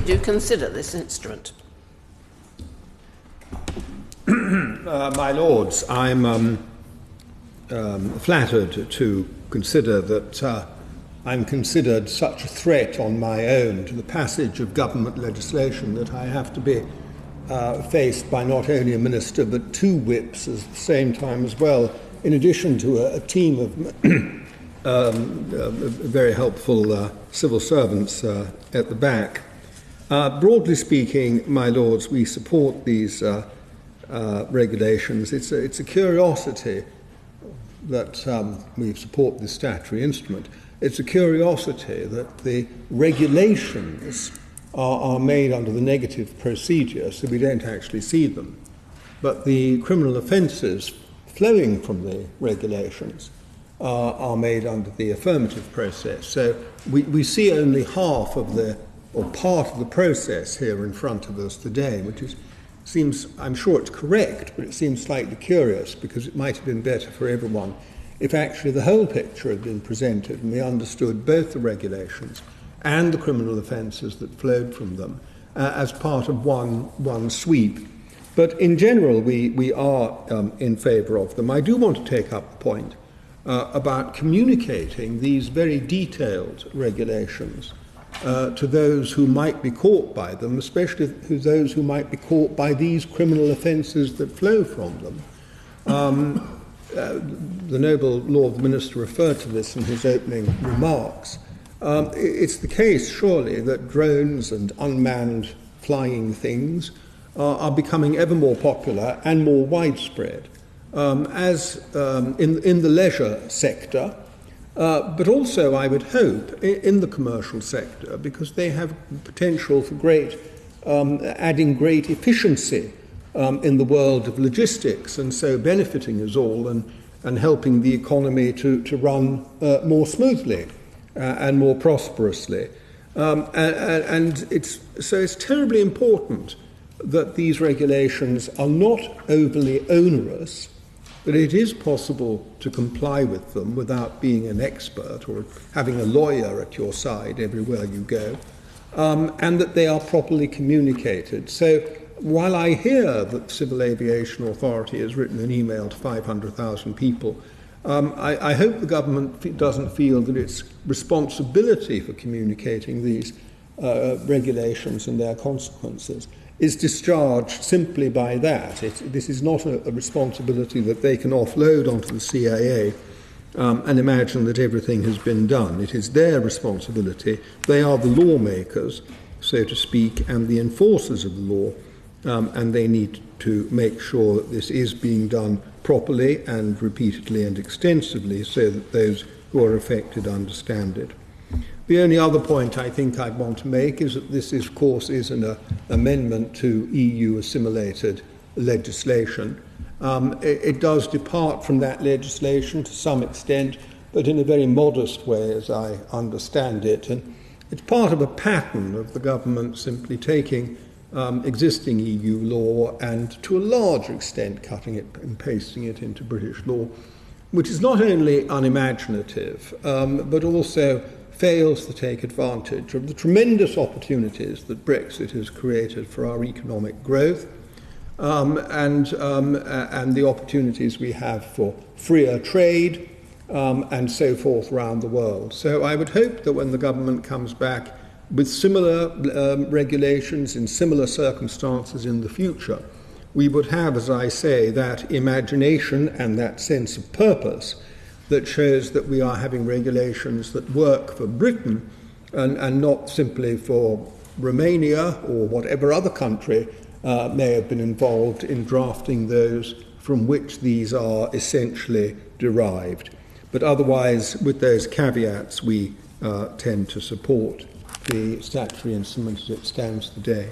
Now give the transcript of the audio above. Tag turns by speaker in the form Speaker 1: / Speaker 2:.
Speaker 1: do consider this instrument?
Speaker 2: My Lords, I'm flattered to consider that I'm considered such a threat on my own to the passage of government legislation that I have to be faced by not only a minister but two whips at the same time as well, in addition to a team of very helpful civil servants at the back. Broadly speaking, my Lords, we support these regulations. It's a curiosity that we support this statutory instrument. It's a curiosity that the regulations are made under the negative procedure, so we don't actually see them. But the criminal offences flowing from the regulations are made under the affirmative process. So we see only half of or part of the process here in front of us today, which seems, I'm sure it's correct, but it seems slightly curious because it might have been better for everyone if actually the whole picture had been presented and we understood both the regulations and the criminal offences that flowed from them as part of one sweep. But in general, we are in favour of them. I do want to take up the point about communicating these very detailed regulations to those who might be caught by them, especially those who might be caught by these criminal offences that flow from them. The noble Lord Minister referred to this in his opening remarks. It's the case, surely, that drones and unmanned flying things are becoming ever more popular and more widespread, as in the leisure sector, but also, I would hope, in the commercial sector, because they have potential for adding great efficiency in the world of logistics, and so benefiting us all and helping the economy to run more smoothly and more prosperously. And it's terribly important that these regulations are not overly onerous, that it is possible to comply with them without being an expert or having a lawyer at your side everywhere you go, and that they are properly communicated. So while I hear that the Civil Aviation Authority has written an email to 500,000 people, I hope the government doesn't feel that its responsibility for communicating these regulations and their consequences is discharged simply by that. This is not a responsibility that they can offload onto the CIA and imagine that everything has been done. It is their responsibility. They are the lawmakers, so to speak, and the enforcers of the law, and they need to make sure that this is being done properly and repeatedly and extensively so that those who are affected understand it. The only other point I think I'd want to make is that this, of course, is an amendment to EU assimilated legislation. It does depart from that legislation to some extent, but in a very modest way, as I understand it. And it's part of a pattern of the government simply taking existing EU law and, to a large extent, cutting it and pasting it into British law, which is not only unimaginative, but also fails to take advantage of the tremendous opportunities that Brexit has created for our economic growth, and the opportunities we have for freer trade, and so forth around the world. So I would hope that when the government comes back with similar regulations in similar circumstances in the future, we would have, as I say, that imagination and that sense of purpose that shows that we are having regulations that work for Britain and not simply for Romania or whatever other country may have been involved in drafting those from which these are essentially derived. But otherwise, with those caveats, we tend to support the statutory instrument as it stands today.